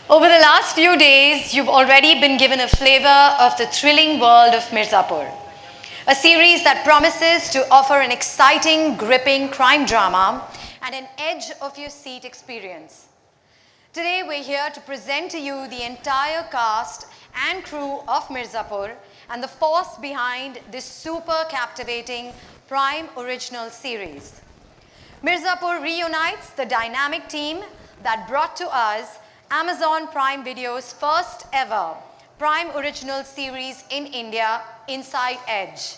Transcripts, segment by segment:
Over the last few days, you've already been given a flavor of the thrilling world of Mirzapur, a series that promises to offer an exciting, gripping crime drama and an edge-of-your-seat experience. Today, we're here to present to you the entire cast and crew of Mirzapur and the force behind this super captivating Prime Original Series. Mirzapur reunites the dynamic team that brought to us Amazon Prime Video's first ever Prime Original Series in India, Inside Edge,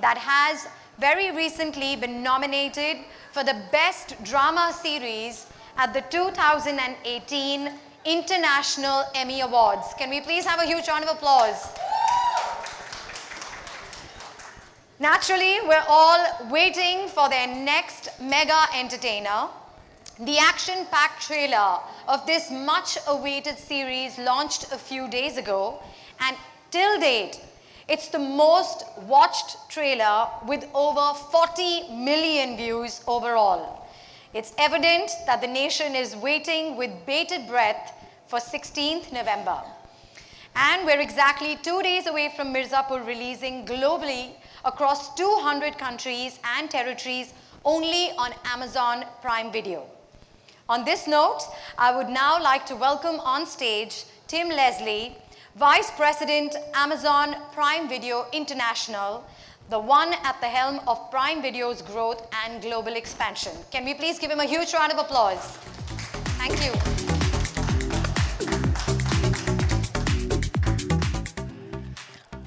that has very recently been nominated for the Best Drama Series at the 2018 International Emmy Awards. Can we please have a huge round of applause? Naturally, we're all waiting for their next mega entertainer. The action-packed trailer of this much-awaited series launched a few days ago, and till date, it's the most watched trailer with over 40 million views overall. It's evident that the nation is waiting with bated breath for 16th November. And we're exactly 2 days away from Mirzapur releasing globally across 200 countries and territories only on Amazon Prime Video. On this note, I would now like to welcome on stage Tim Leslie, Vice President, Amazon Prime Video International, the one at the helm of Prime Video's growth and global expansion. Can we please give him a huge round of applause? Thank you.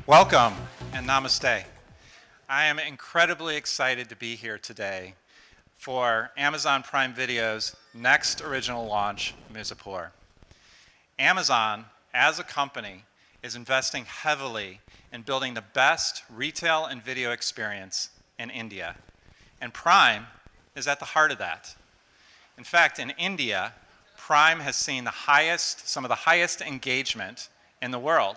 Welcome and namaste. I am incredibly excited to be here today for Amazon Prime Video's next original launch, Mirzapur. Amazon, as a company, is investing heavily in building the best retail and video experience in India. And Prime is at the heart of that. In fact, in India, Prime has seen some of the highest engagement in the world.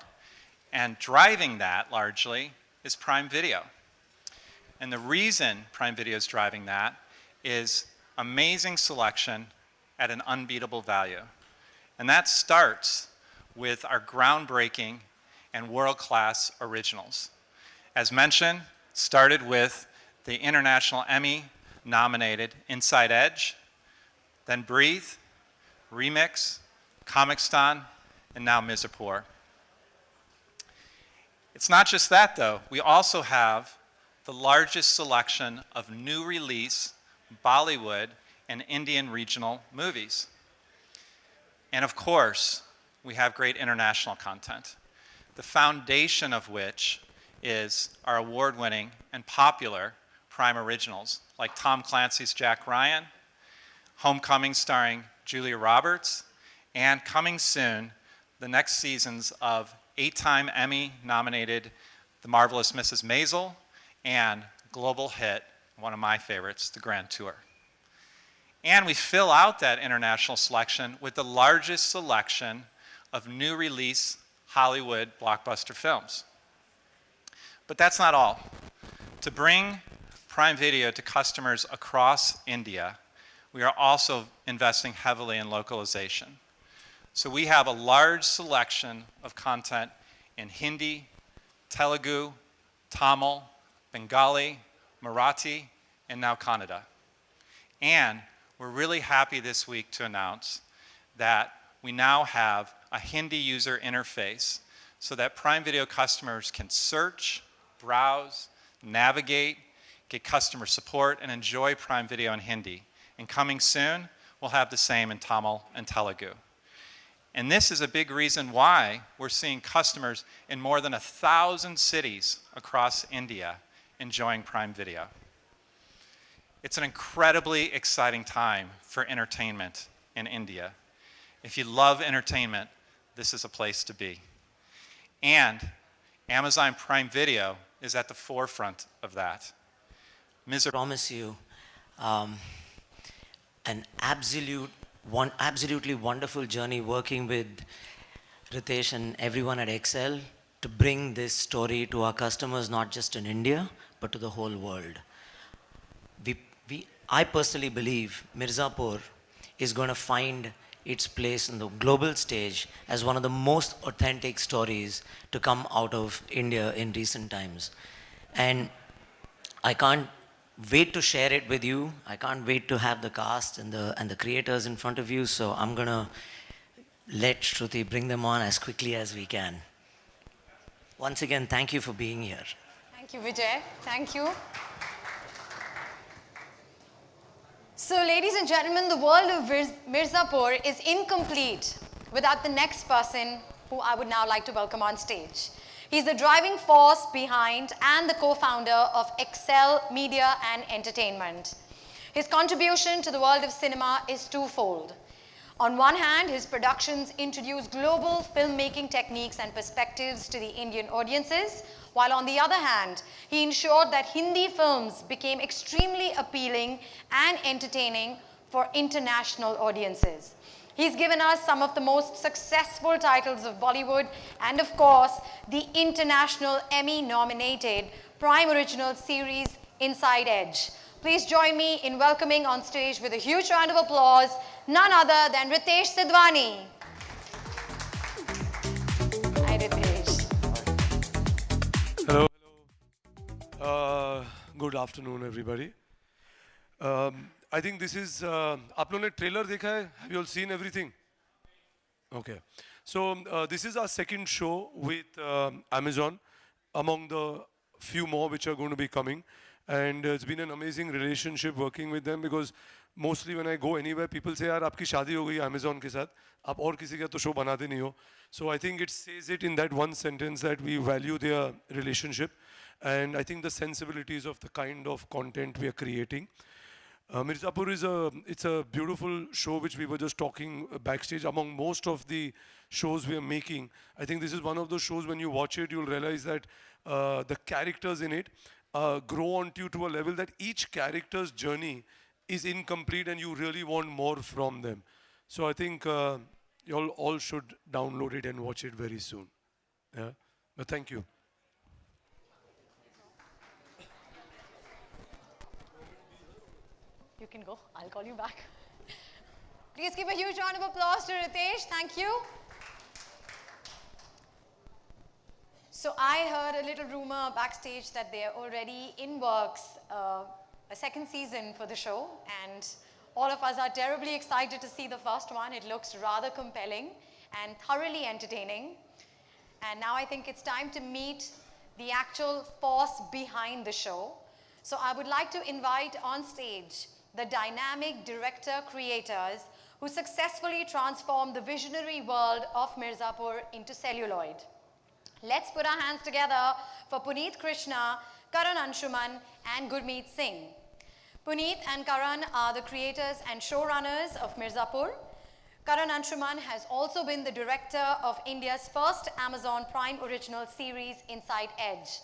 And driving that, largely, is Prime Video. And the reason Prime Video is driving that is amazing selection at an unbeatable value. And that starts with our groundbreaking and world-class originals. As mentioned, started with the International Emmy-nominated Inside Edge, then Breathe, Remix, Comicstan, and now Mirzapur. It's not just that, though. We also have the largest selection of new release Bollywood and Indian regional movies. And of course, we have great international content, the foundation of which is our award-winning and popular Prime Originals, like Tom Clancy's Jack Ryan, Homecoming starring Julia Roberts, and coming soon, the next seasons of 8-time Emmy-nominated The Marvelous Mrs. Maisel and global hit, one of my favorites, The Grand Tour. And we fill out that international selection with the largest selection of new release Hollywood blockbuster films. But that's not all. To bring Prime Video to customers across India, we are also investing heavily in localization. So we have a large selection of content in Hindi, Telugu, Tamil, Bengali, Marathi, and now Kannada. And we're really happy this week to announce that we now have a Hindi user interface so that Prime Video customers can search, browse, navigate, get customer support, and enjoy Prime Video in Hindi. And coming soon, we'll have the same in Tamil and Telugu. And this is a big reason why we're seeing customers in more than 1,000 cities across India enjoying Prime Video. It's an incredibly exciting time for entertainment in India. If you love entertainment, this is a place to be. And Amazon Prime Video is at the forefront of that. I promise you an absolutely wonderful journey working with Ritesh and everyone at Excel to bring this story to our customers, not just in India, but to the whole world. I personally believe Mirzapur is going to find its place in the global stage as one of the most authentic stories to come out of India in recent times. And I can't wait to share it with you. I can't wait to have the cast and the creators in front of you. So I'm gonna let Shruti bring them on as quickly as we can. Once again, thank you for being here. Thank you, Vijay. Thank you. So, ladies and gentlemen, the world of Mirzapur is incomplete without the next person who I would now like to welcome on stage. He's the driving force behind and the co-founder of Excel Media and Entertainment. His contribution to the world of cinema is twofold. On one hand, his productions introduce global filmmaking techniques and perspectives to the Indian audiences, while on the other hand, he ensured that Hindi films became extremely appealing and entertaining for international audiences. He's given us some of the most successful titles of Bollywood and, of course, the international Emmy-nominated Prime Original Series Inside Edge. Please join me in welcoming on stage with a huge round of applause, none other than Ritesh Sidhwani. Hi, Ritesh. Hello. Good afternoon, everybody. I think this is. आप लोगों ने trailer देखा है? Have you all seen everything? Okay. So this is our second show with Amazon, among the few more which are going to be coming. And it's been an amazing relationship working with them because mostly when I go anywhere, people say, यार आपकी शादी हो गई Amazon के साथ, आप और किसी का तो show बनाते नहीं हो. So I think it says it in that one sentence that we value their relationship, and I think the sensibilities of the kind of content we are creating. Mirzapur is it's a beautiful show which we were just talking backstage. Among most of the shows we are making, I think this is one of those shows when you watch it, you'll realize that the characters in it grow onto you to a level that each character's journey is incomplete and you really want more from them. So I think you all should download it and watch it very soon. Yeah? But thank you. You can go. I'll call you back. Please give a huge round of applause to Ritesh. Thank you. So I heard a little rumor backstage that they're already in works a second season for the show, and all of us are terribly excited to see the first one. It looks rather compelling and thoroughly entertaining. And now I think it's time to meet the actual force behind the show. So I would like to invite on stage the dynamic director-creators who successfully transformed the visionary world of Mirzapur into celluloid. Let's put our hands together for Puneet Krishna, Karan Anshuman, and Gurmeet Singh. Puneet and Karan are the creators and showrunners of Mirzapur. Karan Anshuman has also been the director of India's first Amazon Prime Original Series Inside Edge.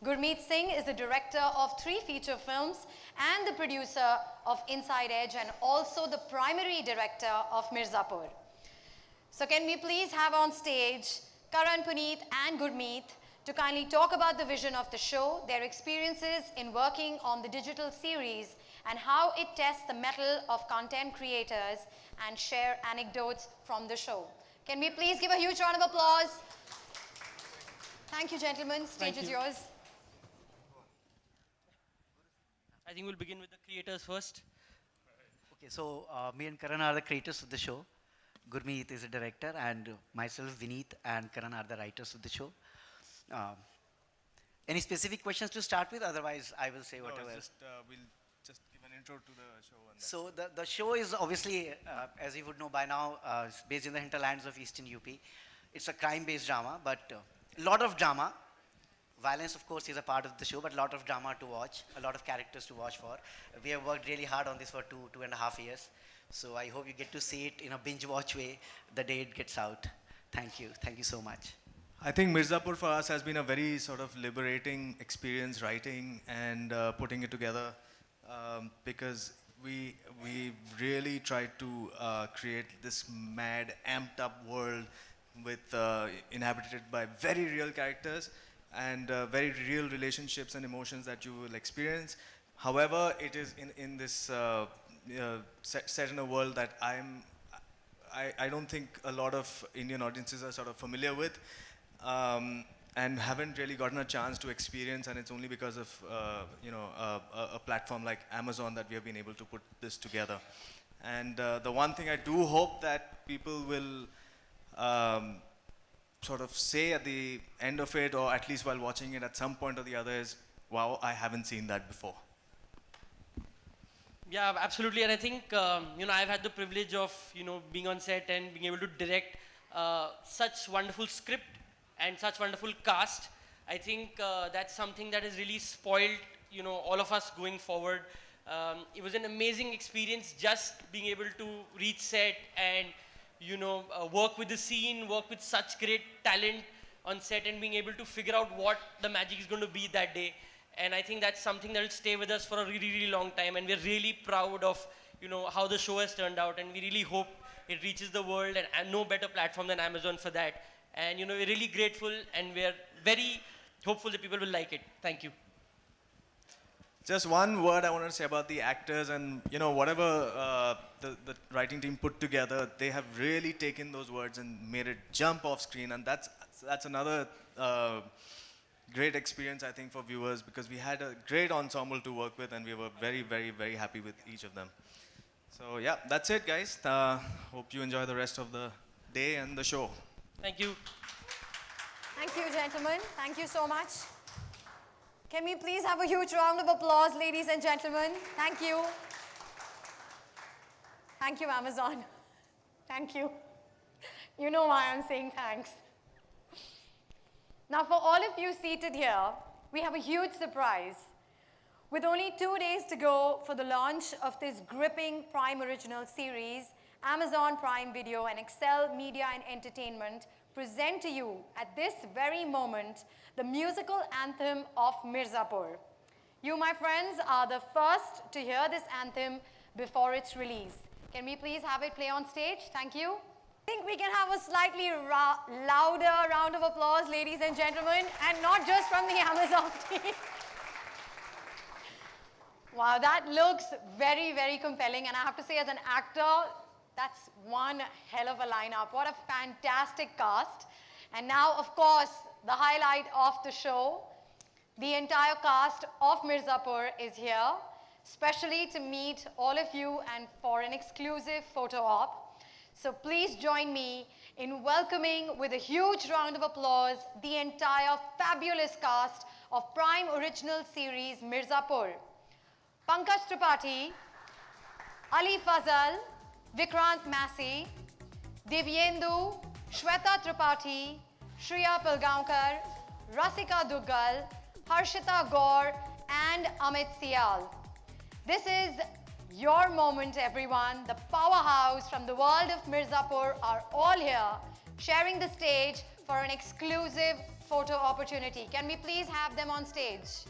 Gurmeet Singh is the director of 3 feature films and the producer of Inside Edge, and also the primary director of Mirzapur. So can we please have on stage Karan, Puneet and Gurmeet to kindly talk about the vision of the show, their experiences in working on the digital series, and how it tests the mettle of content creators, and share anecdotes from the show. Can we please give a huge round of applause? Thank you, gentlemen. Stage is yours. I think we'll begin with the creators first. Okay, so me and Karan are the creators of the show. Gurmeet is the director, and myself, Vineet, and Karan are the writers of the show. Any specific questions to start with? Otherwise, I will say whatever. We'll just give an intro to the show. And So the show is obviously, as you would know by now, it's based in the hinterlands of Eastern UP. It's a crime-based drama, but a lot of drama. Violence, of course, is a part of the show, but a lot of drama to watch, a lot of characters to watch for. We have worked really hard on this for 2.5 years. So I hope you get to see it in a binge watch way the day it gets out. Thank you. Thank you so much. I think Mirzapur for us has been a very sort of liberating experience writing and putting it together because we really tried to create this mad, amped up world with inhabited by very real characters and very real relationships and emotions that you will experience. However, it is in this set in a world that I don't think a lot of Indian audiences are sort of familiar with, and haven't really gotten a chance to experience, and it's only because of a platform like Amazon that we have been able to put this together. And the one thing I do hope that people will sort of say at the end of it, or at least while watching it at some point or the other, is, wow, I haven't seen that before. Yeah, absolutely. And I think, I've had the privilege of, being on set and being able to direct such wonderful script and such wonderful cast. I think that's something that has really spoiled, all of us going forward. It was an amazing experience just being able to reach set and, work with the scene, work with such great talent on set, and being able to figure out what the magic is going to be that day. And I think that's something that will stay with us for a really, really long time. And we're really proud of, how the show has turned out. And we really hope it reaches the world, and no better platform than Amazon for that. And, we're really grateful, and we're very hopeful that people will like it. Thank you. Just one word I want to say about the actors, and whatever the writing team put together, they have really taken those words and made it jump off screen. And that's another great experience, I think, for viewers, because we had a great ensemble to work with, and we were very, very, very happy with each of them. So yeah, that's it, guys. Hope you enjoy the rest of the day and the show. Thank you. Thank you, gentlemen. Thank you so much. Can we please have a huge round of applause, ladies and gentlemen? Thank you. Thank you, Amazon. Thank you. You know why I'm saying thanks. Now, for all of you seated here, we have a huge surprise. With only 2 days to go for the launch of this gripping Prime Original Series, Amazon Prime Video and Excel Media and Entertainment present to you at this very moment the musical anthem of Mirzapur. You, my friends, are the first to hear this anthem before its release. Can we please have it play on stage? Thank you. I think we can have a slightly louder round of applause, ladies and gentlemen, and not just from the Amazon team. Wow, that looks very, very compelling. And I have to say, as an actor, that's one hell of a lineup. What a fantastic cast. And now, of course, the highlight of the show, the entire cast of Mirzapur is here, especially to meet all of you and for an exclusive photo op. So please join me in welcoming with a huge round of applause the entire fabulous cast of Prime Original Series Mirzapur. Pankaj Tripathi, Ali Fazal, Vikrant Massey, Divyendu, Shweta Tripathi, Shriya Pilgaonkar, Rasika Duggal, Harshita Gaur, and Amit Sial. This is your moment, everyone. The powerhouse from the world of Mirzapur are all here, sharing the stage for an exclusive photo opportunity. Can we please have them on stage?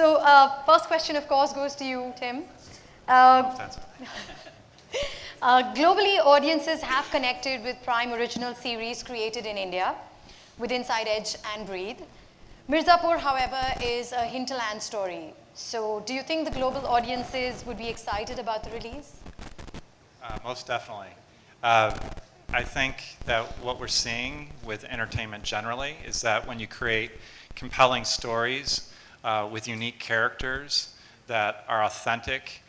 So, first question, of course, goes to you, Tim. Uh, globally, audiences have connected with Prime Original Series created in India with Inside Edge and Breathe. Mirzapur, however, is a hinterland story. So, do you think the global audiences would be excited about the release? Most definitely. I think that what we're seeing with entertainment generally is that when you create compelling stories with unique characters that are authentic,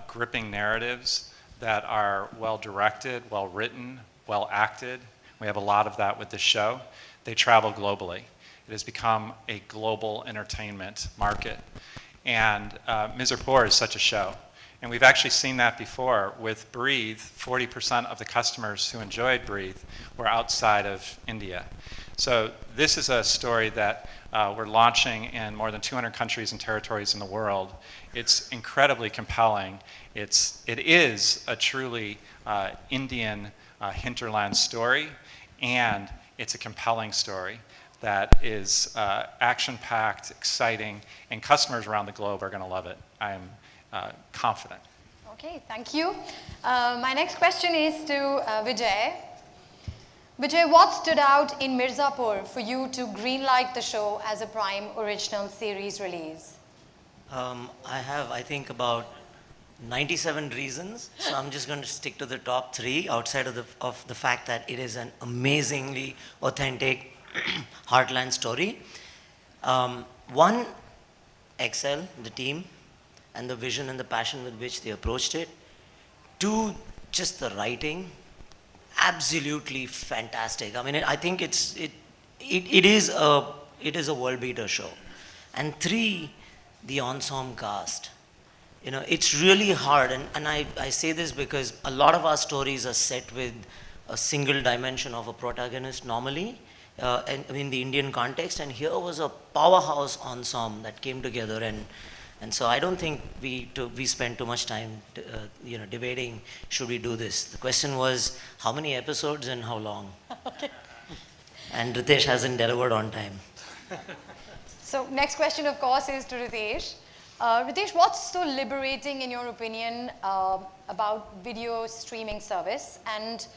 gripping narratives that are well directed, well written, well acted, we have a lot of that with the show, they travel globally. It has become a global entertainment market. And Mirzapur is such a show. And we've actually seen that before with Breathe. 40% of the customers who enjoyed Breathe were outside of India. So this is a story that we're launching in more than 200 countries and territories in the world. It's incredibly compelling. It is a truly Indian hinterland story, and it's a compelling story that is action-packed, exciting, and customers around the globe are going to love it. I'm confident. Okay, thank you. My next question is to Vijay. Vijay, what stood out in Mirzapur for you to greenlight the show as a Prime Original Series release? I have, I think, about 97 reasons. So I'm just going to stick to the top 3 outside of the fact that it is an amazingly authentic heartland story. One, Excel, the team, and the vision and the passion with which they approached it. 2, just the writing, absolutely fantastic. I mean, I think it is a world beater show. And 3, the ensemble cast. You know, it's really hard, and I say this because a lot of our stories are set with a single dimension of a protagonist normally, and in the Indian context, and here was a powerhouse ensemble that came together, and so I don't think we spent too much time debating should we do this. The question was how many episodes and how long. Okay. And Ritesh hasn't delivered on time. So next question, of course, is to Ritesh. Ritesh, what's so liberating in your opinion about video streaming service, and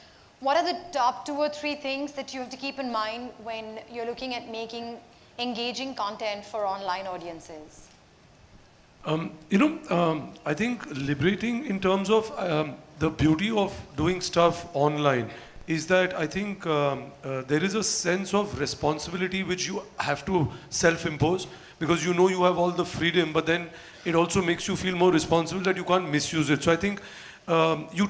what are the top 2 or 3 things that you have to keep in mind when you're looking at making engaging content for online audiences? I think liberating in terms of the beauty of doing stuff online is that I think there is a sense of responsibility which you have to self-impose, because you know you have all the freedom, but then it also makes you feel more responsible that you can't misuse it. So I think you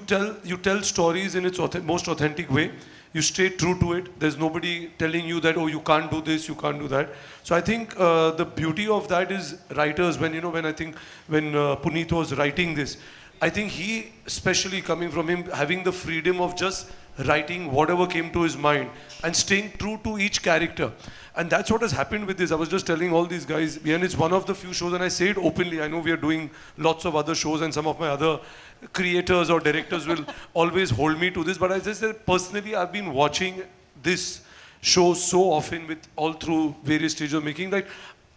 tell stories in its most authentic way. You stay true to it. There's nobody telling you that, oh, you can't do this, you can't do that. So I think the beauty of that is writers, when Puneet was writing this, I think he, especially coming from him, having the freedom of just writing whatever came to his mind and staying true to each character. And that's what has happened with this. I was just telling all these guys, and it's one of the few shows, and I say it openly. I know we are doing lots of other shows, and some of my other creators or directors will always hold me to this, but I just said personally, I've been watching this show so often with all through various stages of making that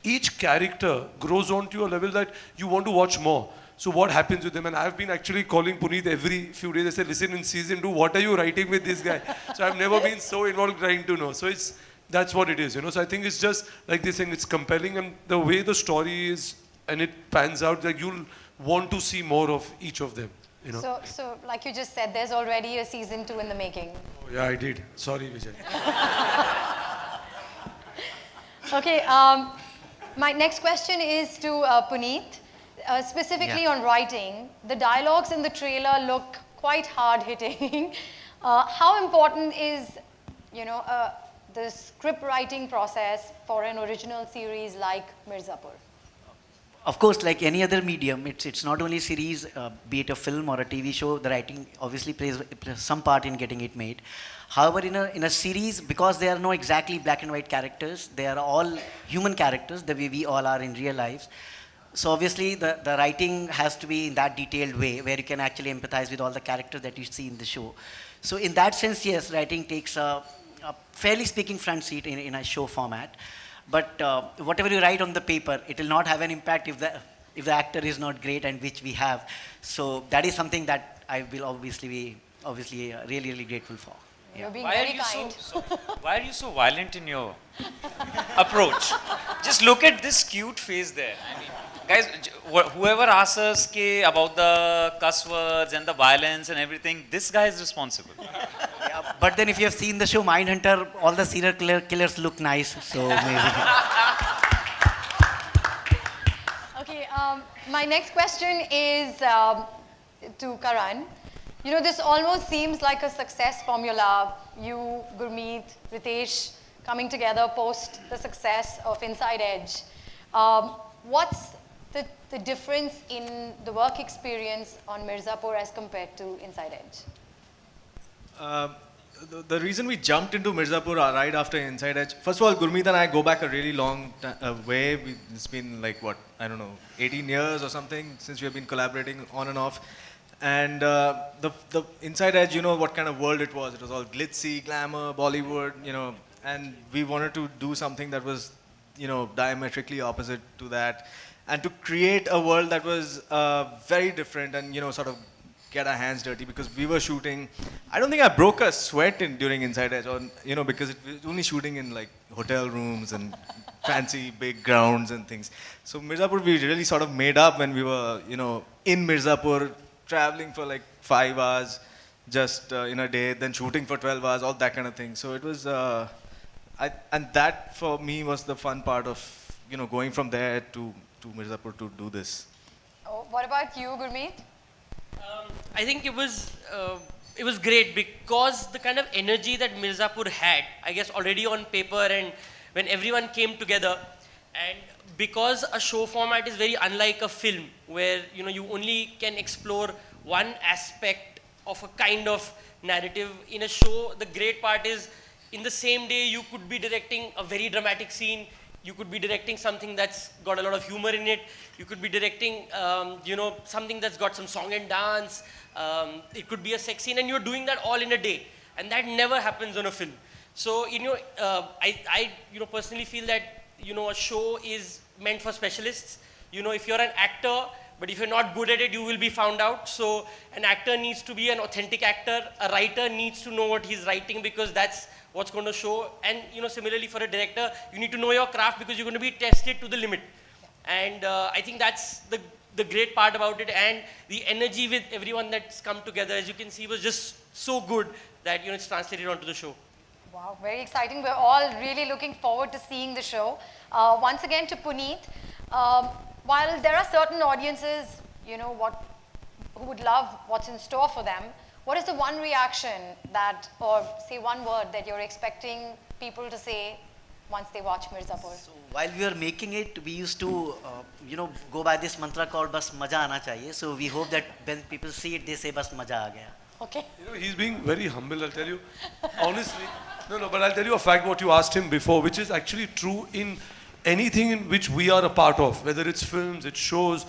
each character grows on to a level that you want to watch more. So what happens with them? And I've been actually calling Puneet every few days. I said, listen, in season 2, what are you writing with this guy? So I've never been so involved trying to know. So that's what it is, So I think it's just like this thing, it's compelling, and the way the story is and it pans out, like you'll want to see more of each of them, So like you just said, there's already a season 2 in the making. Oh, yeah, I did. Sorry, Vijay. Okay, my next question is to Puneet. Specifically on writing, the dialogues in the trailer look quite hard-hitting. How important is, the script writing process for an original series like Mirzapur? Of course, like any other medium, it's not only series, be it a film or a TV show, the writing obviously plays some part in getting it made. However, in a series, because there are no exactly black and white characters, they are all human characters, the way we all are in real lives. So obviously, the writing has to be in that detailed way where you can actually empathize with all the characters that you see in the show. So in that sense, yes, writing takes a fairly speaking front seat in a show format. But whatever you write on the paper, it will not have an impact if the actor is not great, and which we have. So that is something that I will obviously be really, really grateful for. You're being Why are very you kind. why are you so violent in your approach? Just look at this cute face there. I mean, guys, whoever asks us about the cuss words and the violence and everything, this guy is responsible. Yeah, but then if you have seen the show Mindhunter, all the serial killers look nice. So maybe. Okay, my next question is to Karan. You know, this almost seems like a success formula. You, Gurmeet, Ritesh coming together post the success of Inside Edge. What's the difference in the work experience on Mirzapur as compared to Inside Edge? The reason we jumped into Mirzapur right after Inside Edge, first of all, Gurmeet and I go back a really long way. It's been like, what, I don't know, 18 years or something since we have been collaborating on and off. And the Inside Edge, you know what kind of world it was. It was all glitzy, glamour, Bollywood, you know, and we wanted to do something that was, you know, diametrically opposite to that. And to create a world that was very different and, you know, sort of get our hands dirty, because we were shooting. I don't think I broke a sweat during Inside Edge, or, you know, because it was only shooting in like hotel rooms and fancy big grounds and things. So Mirzapur, we really sort of made up when we were, you know, in Mirzapur, traveling for like 5 hours just in a day, then shooting for 12 hours, all that kind of thing. So it was, and that for me was the fun part of, you know, going from there to Mirzapur to do this. Oh, what about you, Gurmeet? I think it was great because the kind of energy that Mirzapur had, I guess already on paper and when everyone came together, and because a show format is very unlike a film where, you know, you only can explore one aspect of a kind of narrative. In a show, the great part is in the same day you could be directing a very dramatic scene, you could be directing something that's got a lot of humor in it, you could be directing you know, something that's got some song and dance, it could be a sex scene, and you're doing that all in a day, and that never happens on a film. So, you know, I you know, personally feel that, you know, a show is meant for specialists. You know, if you're an actor, but if you're not good at it, you will be found out. So an actor needs to be an authentic actor. A writer needs to know what he's writing, because that's what's going to show. And, you know, similarly for a director, you need to know your craft, because you're going to be tested to the limit. And I think that's the great part about it. And the energy with everyone that's come together, as you can see, was just so good that, you know, it's translated onto the show. Wow, very exciting. We're all really looking forward to seeing the show. Once again to Puneet, while there are certain audiences, you know, who would love what's in store for them, what is the one reaction that, or say one word that you're expecting people to say once they watch Mirzapur? So while we were making it, we used to, you know, go by this mantra called "Bas maja aana chahiye." So we hope that when people see it, they say "Bas maja aa gaya." Okay. You know, he's being very humble, I'll tell you. Honestly, no, but I'll tell you a fact what you asked him before, which is actually true in anything in which we are a part of, whether it's films, it's shows.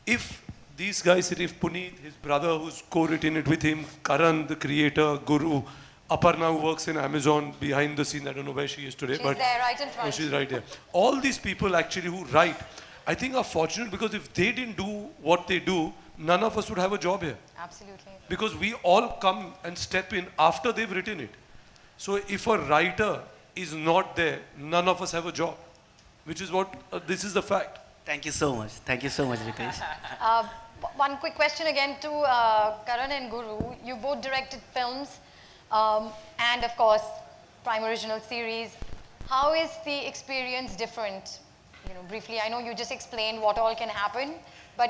If these guys, if Puneet, his brother who's co-written it with him, Karan, the creator, Guru, Aparna, who works in Amazon behind the scene, I don't know where she is today, She's but there, right in front. oh, she's right there. All these people actually who write, I think are fortunate, because if they didn't do what they do, none of us would have a job here. Absolutely. Because we all come and step in after they've written it. So if a writer is not there, none of us have a job, which is what, this is the fact. Thank you so much. Thank you so much, Ritesh. One quick question again to Karan and Guru. You both directed films and of course Prime Original Series. How is the experience different? You know, briefly, I know you just explained what all can happen, but if